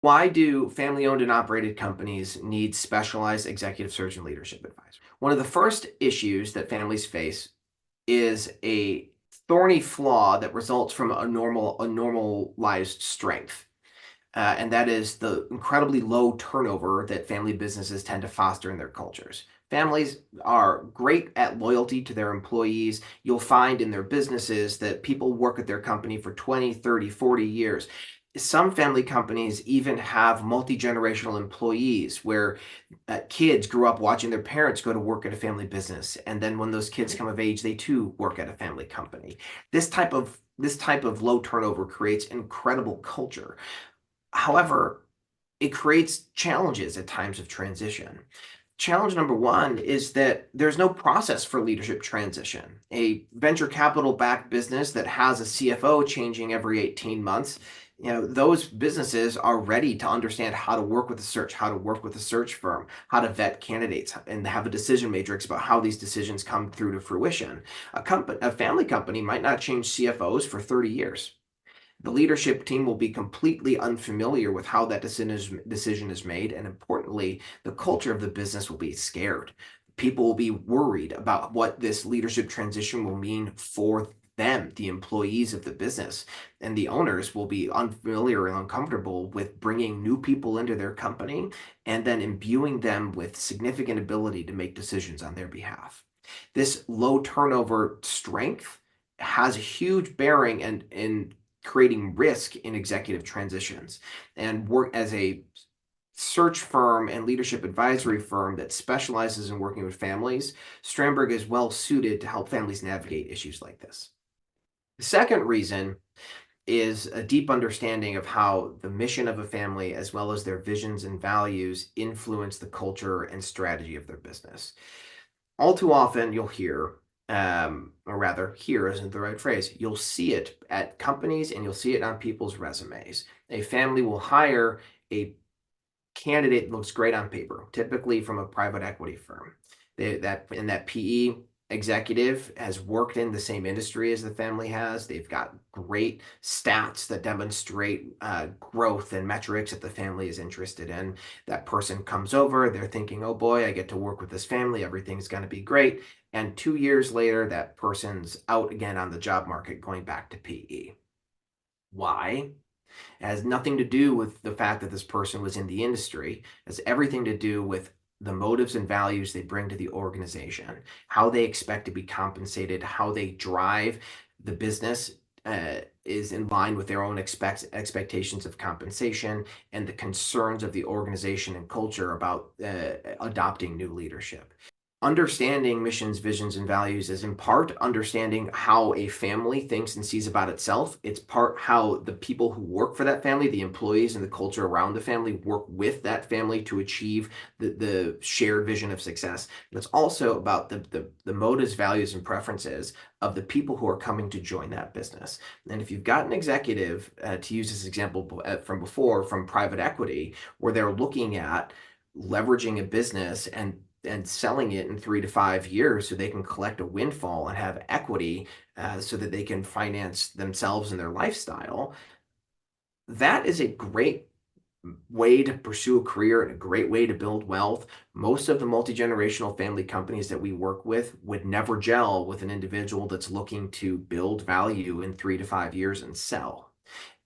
Why do family-owned and operated companies need specialized executive search and leadership advice? One of the first issues that families face is a thorny flaw that results from a normalized strength. And that is the incredibly low turnover that family businesses tend to foster in their cultures. Families are great at loyalty to their employees. You'll find in their businesses that people work at their company for 20, 30, 40 years. Some family companies even have multi-generational employees where kids grew up watching their parents go to work at a family business, and then when those kids come of age, they too work at a family company. This type of low turnover creates incredible culture. However, it creates challenges at times of transition. Challenge number one is that there's no process for leadership transition. A venture capital backed business that has a CFO changing every 18 months, those businesses are ready to understand how to work with a search, how to work with a search firm, how to vet candidates, and have a decision matrix about how these decisions come through to fruition. A family company might not change CFOs for 30 years. The leadership team will be completely unfamiliar with how that decision is made. And importantly, the culture of the business will be scared. People will be worried about what this leadership transition will mean for them, the employees of the business. And the owners will be unfamiliar and uncomfortable with bringing new people into their company and then imbuing them with significant ability to make decisions on their behalf. This low turnover strength has a huge bearing in creating risk in executive transitions. And work as a search firm and leadership advisory firm that specializes in working with families, Stramberg is well suited to help families navigate issues like this. The second reason is a deep understanding of how the mission of a family, as well as their visions and values, influence the culture and strategy of their business. All too often, you'll hear, or rather, hear isn't the right phrase, you'll see it at companies and you'll see it on people's resumes. A family will hire a candidate that looks great on paper, typically from a private equity firm. That PE executive has worked in the same industry as the family has. They've got great stats that demonstrate growth and metrics that the family is interested in. That person comes over, they're thinking, oh boy, I get to work with this family, everything's going to be great. And 2 years later, that person's out again on the job market, going back to PE. Why? It has nothing to do with the fact that this person was in the industry. It has everything to do with the motives and values they bring to the organization, how they expect to be compensated, how they drive the business is in line with their own expectations of compensation, and the concerns of the organization and culture about adopting new leadership. Understanding missions, visions, and values is in part understanding how a family thinks and sees about itself. It's part how the people who work for that family, the employees and the culture around the family, work with that family to achieve the shared vision of success. And it's also about the motives, values, and preferences of the people who are coming to join that business. And if you've got an executive, to use this example from before, from private equity, where they're looking at leveraging a business and selling it in 3 to 5 years so they can collect a windfall and have equity so that they can finance themselves and their lifestyle. That is a great way to pursue a career and a great way to build wealth. Most of the multi-generational family companies that we work with would never gel with an individual that's looking to build value in 3 to 5 years and sell.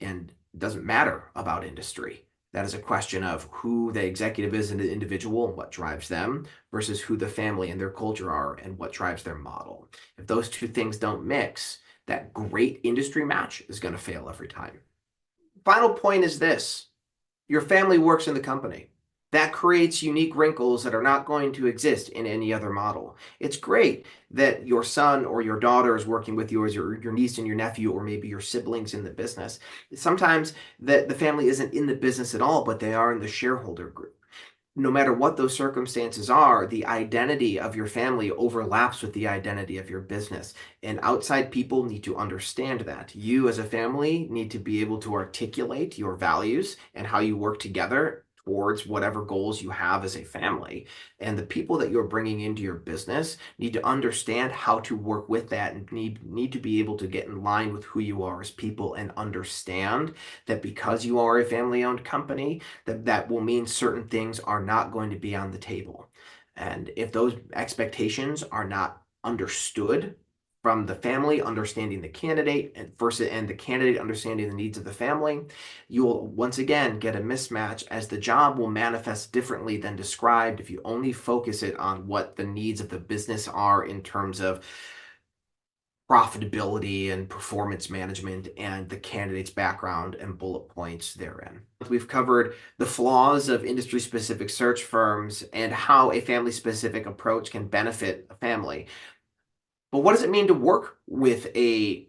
And it doesn't matter about industry. That is a question of who the executive is and the individual and what drives them versus who the family and their culture are and what drives their model. If those two things don't mix, that great industry match is going to fail every time. Final point is this: your family works in the company. That creates unique wrinkles that are not going to exist in any other model. It's great that your son or your daughter is working with you, or your niece and your nephew, or maybe your siblings in the business. Sometimes the family isn't in the business at all, but they are in the shareholder group. No matter what those circumstances are, the identity of your family overlaps with the identity of your business. And outside people need to understand that. You, as a family, need to be able to articulate your values and how you work together towards whatever goals you have as a family. And the people that you're bringing into your business need to understand how to work with that and need to be able to get in line with who you are as people and understand that because you are a family-owned company, that will mean certain things are not going to be on the table. And if those expectations are not understood from the family understanding the candidate and the candidate understanding the needs of the family, you will once again get a mismatch as the job will manifest differently than described if you only focus it on what the needs of the business are in terms of profitability and performance management and the candidate's background and bullet points therein. We've covered the flaws of industry-specific search firms and how a family-specific approach can benefit a family. But what does it mean to work with a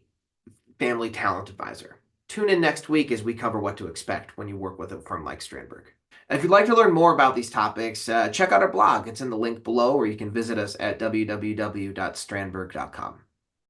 family talent advisor? Tune in next week as we cover what to expect when you work with a firm like Strandberg. And if you'd like to learn more about these topics, check out our blog. It's in the link below, or you can visit us at www.strandberg.com.